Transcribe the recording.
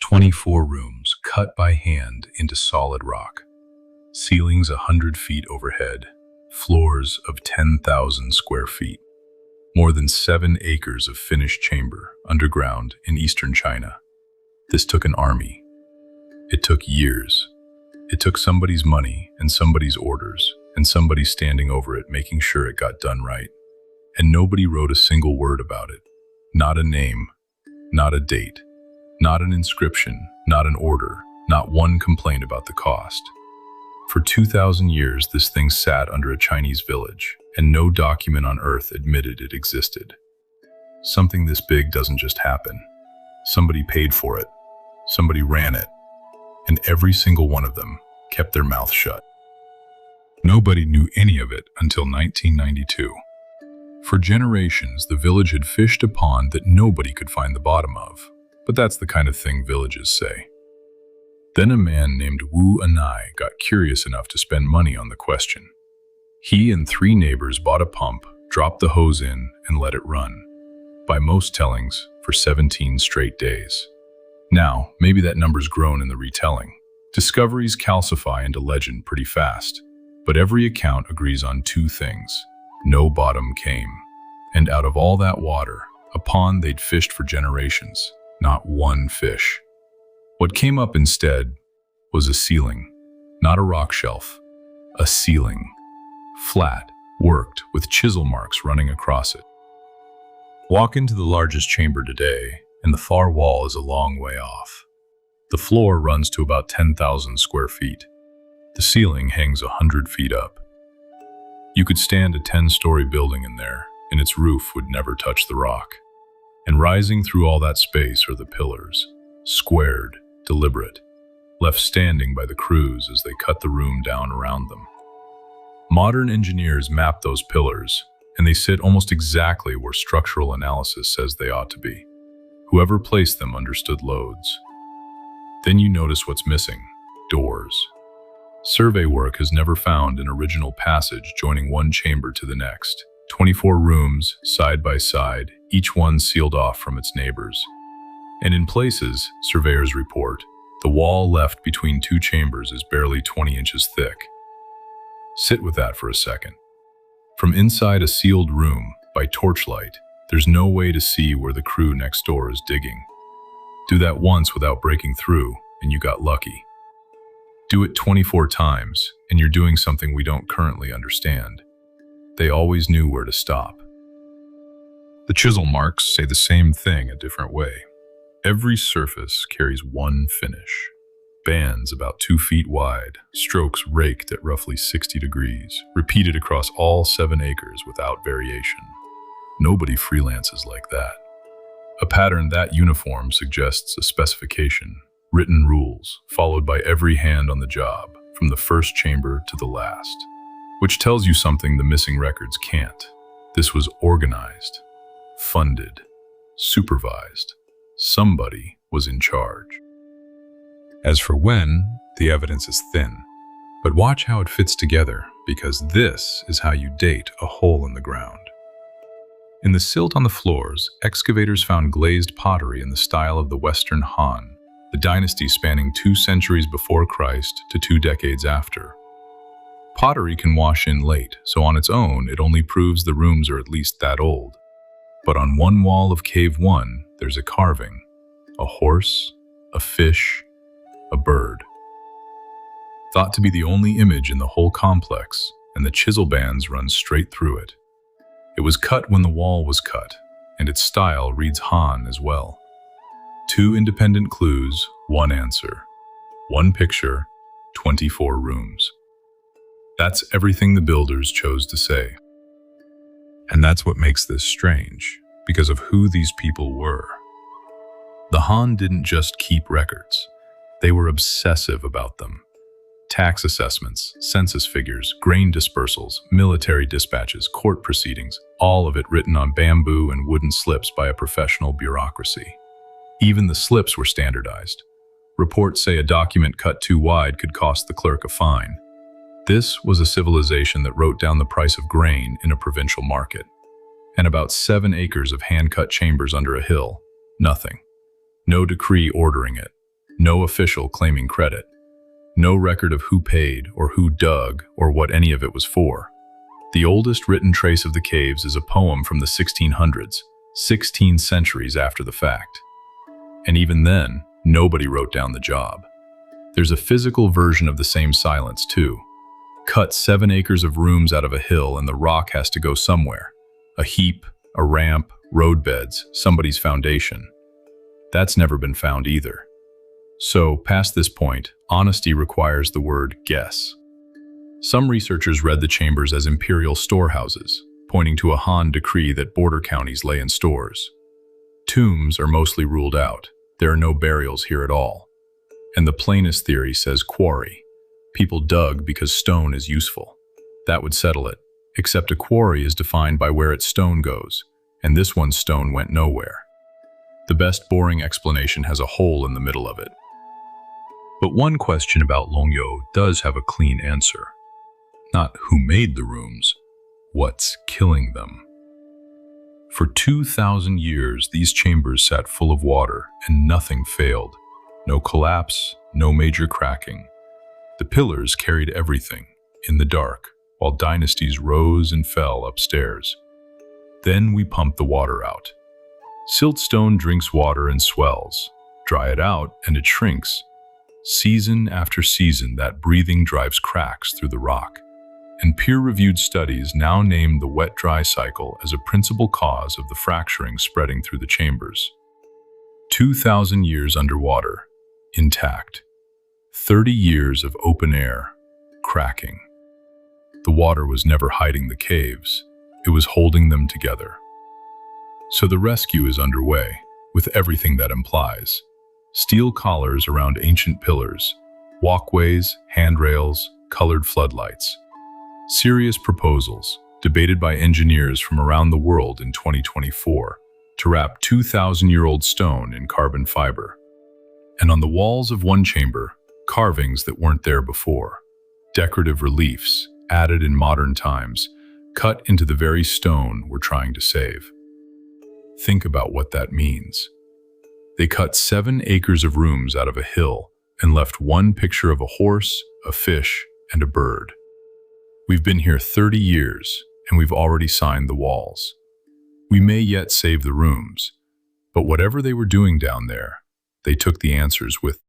24 rooms cut by hand into solid rock. Ceilings 100 feet overhead. Floors of 10,000 square feet. More than 7 acres of finished chamber underground in eastern China. This took an army. It took years. It took somebody's money and somebody's orders and somebody standing over it making sure it got done right. And nobody wrote a single word about it. Not a name, not a date, not an inscription, not an order, not one complaint about the cost. For 2,000 years, this thing sat under a Chinese village, and no document on earth admitted it existed. Something this big doesn't just happen. Somebody paid for it. Somebody ran it. And every single one of them kept their mouth shut. Nobody knew any of it until 1992. For generations, the village had fished a pond that nobody could find the bottom of. But that's the kind of thing villages say. Then a man named Wu Anai got curious enough to spend money on the question. He and 3 neighbors bought a pump, dropped the hose in, and let it run. By most tellings, for 17 straight days. Now, maybe that number's grown in the retelling. Discoveries calcify into legend pretty fast, but every account agrees on 2 things. No bottom came. And out of all that water, a pond they'd fished for generations, not one fish. What came up instead was a ceiling, not a rock shelf, a ceiling. Flat, worked, with chisel marks running across it. Walk into the largest chamber today, and the far wall is a long way off. The floor runs to about 10,000 square feet. The ceiling hangs 100 feet up. You could stand a 10-story building in there, and its roof would never touch the rock. And rising through all that space are the pillars, squared, deliberate, left standing by the crews as they cut the room down around them. Modern engineers map those pillars, and they sit almost exactly where structural analysis says they ought to be. Whoever placed them understood loads. Then you notice what's missing: doors. Survey work has never found an original passage joining one chamber to the next. 24 rooms, side by side, each one sealed off from its neighbors. And in places, surveyors report, the wall left between 2 chambers is barely 20 inches thick. Sit with that for a second. From inside a sealed room, by torchlight, there's no way to see where the crew next door is digging. Do that once without breaking through, and you got lucky. Do it 24 times, and you're doing something we don't currently understand. They always knew where to stop. The chisel marks say the same thing a different way. Every surface carries one finish. Bands about 2 feet wide, strokes raked at roughly 60 degrees, repeated across all 7 acres without variation. Nobody freelances like that. A pattern that uniform suggests a specification, written rules, followed by every hand on the job, from the first chamber to the last. Which tells you something the missing records can't. This was organized, funded, supervised. Somebody was in charge. As for when, the evidence is thin. But watch how it fits together, because this is how you date a hole in the ground. In the silt on the floors, excavators found glazed pottery in the style of the Western Han, the dynasty spanning 2 centuries before Christ to 2 decades after. Pottery can wash in late, so on its own, it only proves the rooms are at least that old. But on one wall of Cave 1, there's a carving, a horse, a fish, a bird. Thought to be the only image in the whole complex, and the chisel bands run straight through it. It was cut when the wall was cut, and its style reads Han as well. 2 independent clues, 1 answer. 1 picture, 24 rooms. That's everything the builders chose to say. And that's what makes this strange, because of who these people were. The Han didn't just keep records. They were obsessive about them. Tax assessments, census figures, grain dispersals, military dispatches, court proceedings, all of it written on bamboo and wooden slips by a professional bureaucracy. Even the slips were standardized. Reports say a document cut too wide could cost the clerk a fine. This was a civilization that wrote down the price of grain in a provincial market. And about 7 acres of hand-cut chambers under a hill, nothing. No decree ordering it. No official claiming credit. No record of who paid or who dug or what any of it was for. The oldest written trace of the caves is a poem from the 1600s, 16 centuries after the fact. And even then, nobody wrote down the job. There's a physical version of the same silence too. Cut 7 acres of rooms out of a hill and the rock has to go somewhere. A heap, a ramp, roadbeds, somebody's foundation. That's never been found either. So, past this point, honesty requires the word guess. Some researchers read the chambers as imperial storehouses, pointing to a Han decree that border counties lay in stores. Tombs are mostly ruled out. There are no burials here at all. And the plainest theory says quarry. People dug because stone is useful. That would settle it, except a quarry is defined by where its stone goes, and this one's stone went nowhere. The best boring explanation has a hole in the middle of it. But one question about Longyou does have a clean answer. Not who made the rooms, what's killing them. For 2,000 years, these chambers sat full of water and nothing failed. No collapse, no major cracking. The pillars carried everything, in the dark, while dynasties rose and fell upstairs. Then we pumped the water out. Siltstone drinks water and swells. Dry it out and it shrinks. Season after season, that breathing drives cracks through the rock. And peer-reviewed studies now name the wet-dry cycle as a principal cause of the fracturing spreading through the chambers. 2,000 years underwater, intact. 30 years of open air, cracking. The water was never hiding the caves, it was holding them together. So the rescue is underway, with everything that implies. Steel collars around ancient pillars, walkways, handrails, colored floodlights. Serious proposals, debated by engineers from around the world in 2024, to wrap 2,000-year-old stone in carbon fiber. And on the walls of one chamber, carvings that weren't there before. Decorative reliefs, added in modern times, cut into the very stone we're trying to save. Think about what that means. They cut 7 acres of rooms out of a hill and left one picture of a horse, a fish, and a bird. We've been here 30 years, and we've already signed the walls. We may yet save the rooms, but whatever they were doing down there, they took the answers with them.